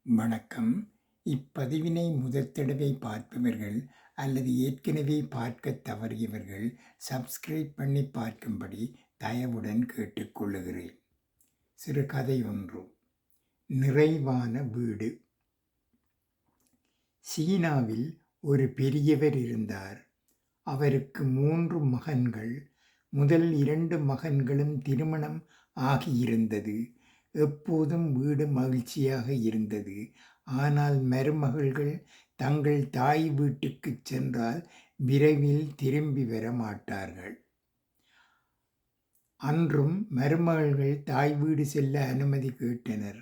வணக்கம். இப்பதிவினை முதற் தடவை பார்ப்பவர்கள் அல்லது ஏற்கனவே பார்க்கத் தவறியவர்கள் சப்ஸ்கிரைப் பண்ணி பார்க்கும்படி தயவுடன் கேட்டுக்கொள்ளுகிறேன். சிறுகதை ஒன்று. நிறைவான வீடு. சீனாவில் ஒரு பெரியவர் இருந்தார். அவருக்கு 3 மகன்கள். முதல் 2 மகன்களும் திருமணம் ஆகியிருந்தது. எப்போதும் வீடு மகிழ்ச்சியாக இருந்தது. ஆனால் மருமகள்கள் தங்கள் தாய் வீட்டுக்குச் சென்றால் விரைவில் திரும்பி வர மாட்டார்கள். அன்றும் மருமகள்கள் தாய் வீடு செல்ல அனுமதி கேட்டனர்.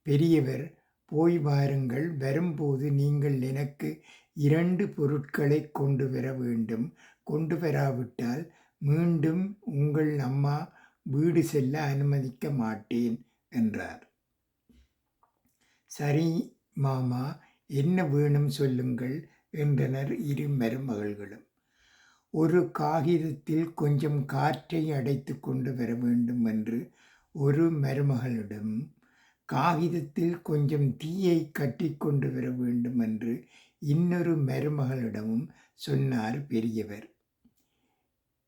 பெரியவர், போய் வாருங்கள், வரும்போது நீங்கள் எனக்கு 2 பொருட்களை கொண்டு வர வேண்டும். கொண்டு வராவிட்டால் மீண்டும் உங்கள் அம்மா வீடு செல்ல அனுமதிக்க மாட்டேன் என்றார். சரி மாமா, என்ன வேணும் சொல்லுங்கள் என்றனர் 2 மருமகள்களும். ஒரு காகிதத்தில் கொஞ்சம் காற்றை அடைத்து கொண்டு வர வேண்டும் என்று ஒரு மருமகளிடம், காகிதத்தில் கொஞ்சம் தீயை கட்டி கொண்டு வர வேண்டும் என்று இன்னொரு மருமகளிடமும் சொன்னார் பெரியவர்.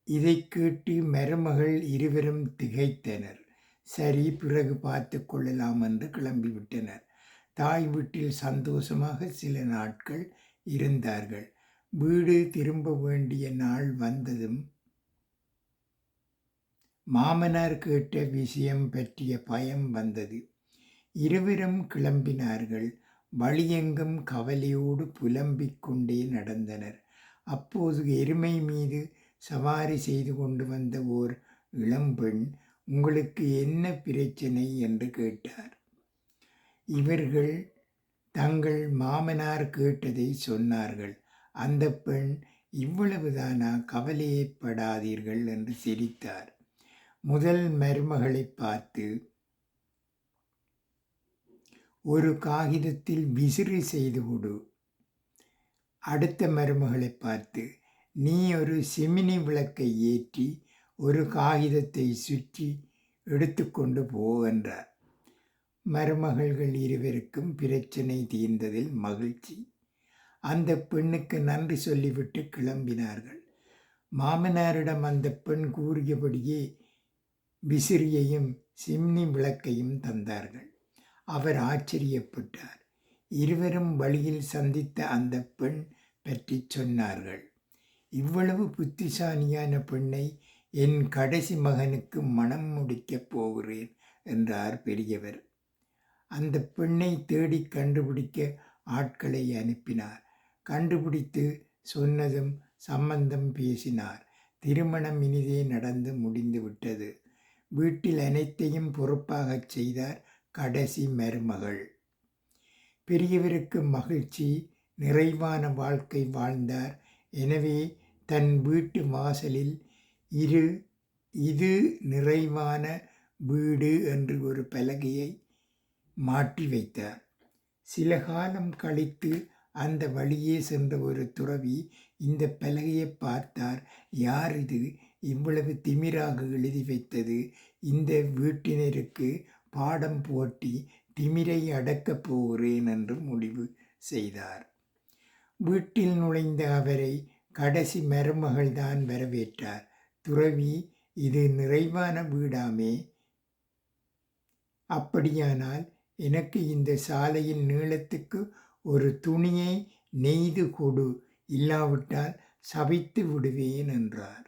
இதை கேட்டு மருமகள் இருவரும் திகைத்தனர். சரி, பிறகு பார்த்து கொள்ளலாம் என்று கிளம்பிவிட்டனர். தாய் வீட்டில் சந்தோஷமாக சில நாட்கள் இருந்தார்கள். வீடு திரும்ப வேண்டிய நாள் வந்ததும் மாமனார் கேட்ட விஷயம் பற்றிய பயம் வந்தது. இருவரும் கிளம்பினார்கள். வழியெங்கும் கவலையோடு புலம்பிக் கொண்டே நடந்தனர். அப்போது எருமை மீது சவாரி செய்து கொண்டு வந்த ஓர் இளம்பெண், உங்களுக்கு என்ன பிரச்சனை என்று கேட்டார். இவர்கள் தங்கள் மாமனார் கேட்டதை சொன்னார்கள். அந்த பெண், இவ்வளவுதானா, கவலையப்படாதீர்கள் என்று சிரித்தார். முதல் மருமகளை பார்த்து, ஒரு காகிதத்தில் விசிறி செய்து கொடு. அடுத்த மருமகளை பார்த்து, நீ ஒரு சிமினி விளக்கை ஏற்றி ஒரு காகிதத்தை சுற்றி எடுத்துக்கொண்டு போ என்றார். மருமகள்கள் இருவருக்கும் பிரச்சனை தீர்ந்ததில் மகிழ்ச்சி. அந்த பெண்ணுக்கு நன்றி சொல்லிவிட்டு கிளம்பினார்கள். மாமனாரிடம் அந்த பெண் கூறியபடியே விசிறியையும் சிம்னி விளக்கையும் தந்தார்கள். அவர் ஆச்சரியப்பட்டார். இருவரும் வழியில் சந்தித்த அந்த பெண் பற்றி சொன்னார்கள். இவ்வளவு புத்திசாலியான பெண்ணை என் கடைசி மகனுக்கு மணம் முடிக்கப் போகிறேன் என்றார் பெரியவர். அந்த பெண்ணை தேடி கண்டுபிடிக்க ஆட்களை அனுப்பினார். கண்டுபிடித்து சொன்னதும் சம்பந்தம் பேசினார். திருமணம் இனிதே நடந்து முடிந்து விட்டது. வீட்டில் அனைத்தையும் பொறுப்பாகச் செய்தார் கடைசி மருமகள். பெரியவருக்கு மகிழ்ச்சி. நிறைவான வாழ்க்கை வாழ்ந்தார். எனவே தன் வீட்டு வாசலில் இது நிறைவான வீடு என்று ஒரு பலகையை மாட்டி வைத்தார். சில காலம் கழித்து அந்த வழியே சென்ற ஒரு துறவி இந்த பலகையை பார்த்தார். யார் இது இவ்வளவு திமிராக எழுதி வைத்தது? இந்த வீட்டினருக்கு பாடம் போட்டி திமிரை அடக்கப் போகிறேன் என்று முடிவு செய்தார். வீட்டில் நுழைந்த அவரை கடைசி மருமகள்தான் வரவேற்றார். துறவி, இது நிறைவான வீடாமே? அப்படியானால் எனக்கு இந்த சாலையின் நீளத்துக்கு ஒரு துணியை நெய்து கொடு, இல்லாவிட்டால் சபித்து விடுவேன் என்றார்.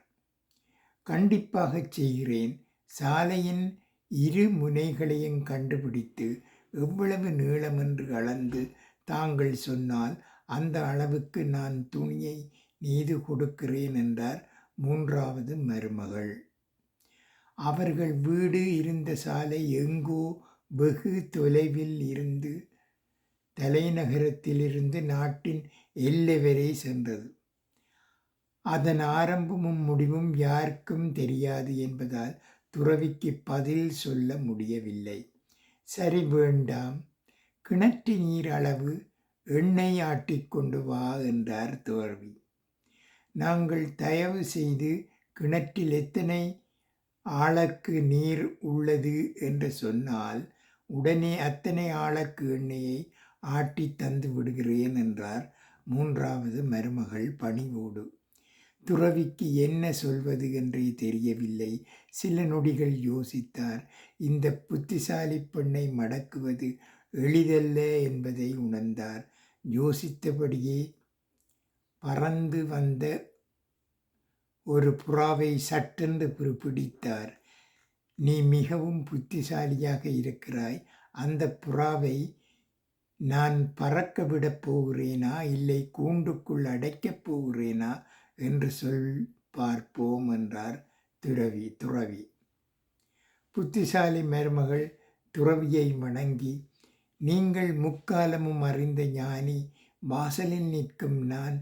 கண்டிப்பாகச் செய்கிறேன். சாலையின் 2 முனைகளையும் கண்டுபிடித்து எவ்வளவு நீளமென்று அளந்து தாங்கள் சொன்னால் அந்த அளவுக்கு நான் துணியை நெய்து கொடுக்கிறேன் என்றார் 3வது மருமகள். அவர்கள் வீடு இருந்த சாலை எங்கோ வெகு தொலைவில் இருந்து தலைநகரத்திலிருந்து நாட்டின் எல்லை வரை சென்றது. அதன் ஆரம்பமும் முடிவும் யாருக்கும் தெரியாது என்பதால் துறவிக்கு பதில் சொல்ல முடியவில்லை. சரி, வேண்டாம், கிணற்று நீர் அளவு எண்ணெய் ஆட்டிக்கொண்டு வா என்றார் துறவி. நாங்கள் தயவு செய்து கிணற்றில் எத்தனை ஆழக்கு நீர் உள்ளது என்று சொன்னால் உடனே அத்தனை ஆழக்கு எண்ணெயை ஆட்டி தந்து விடுகிறேன் என்றார் மூன்றாவது மருமகள் பணிவோடு. துறவிக்கு என்ன சொல்வது என்றே தெரியவில்லை. சில நொடிகள் யோசித்தார். இந்த புத்திசாலி பெண்ணை மடக்குவது எளிதல்ல என்பதை உணர்ந்தார். யோசித்தபடியே பறந்து வந்த ஒரு புறாவை சட்டென்று பிடித்தார். நீ மிகவும் புத்திசாலியாக இருக்கிறாய். அந்த புறாவை நான் பறக்க விடப் போகிறேனா இல்லை கூண்டுக்குள் அடைக்கப் போகிறேனா என்று சொல் பார்ப்போம் என்றார் துறவி. புத்திசாலி மருமகள் துறவியை வணங்கி, நீங்கள் முக்காலமும் அறிந்த ஞானி, வாசலில் நிற்கும் நான்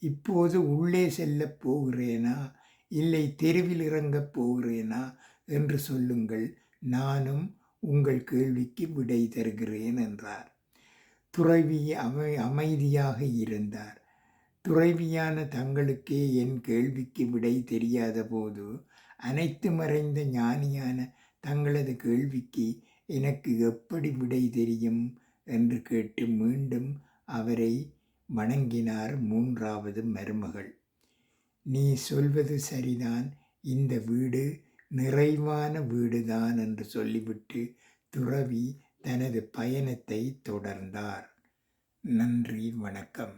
இப்போது உள்ளே செல்லப் போகிறேனா இல்லை தெருவில் இறங்கப் போகிறேனா என்று சொல்லுங்கள். நானும் உங்கள் கேள்விக்கு விடை தருகிறேன் என்றார். துறவி அமைதியாக இருந்தார். துறவியான தங்களுக்கே என் கேள்விக்கு விடை தெரியாத போது அனைத்து மறைந்த ஞானியான தங்களது கேள்விக்கு எனக்கு எப்படி விடை தெரியும் என்று கேட்டு மீண்டும் அவரை வணங்கினார் மூன்றாவது மருமகள். நீ சொல்வது சரிதான், இந்த வீடு நிறைவான வீடுதான் என்று சொல்லிவிட்டு துறவி தனது பயணத்தை தொடர்ந்தார். நன்றி, வணக்கம்.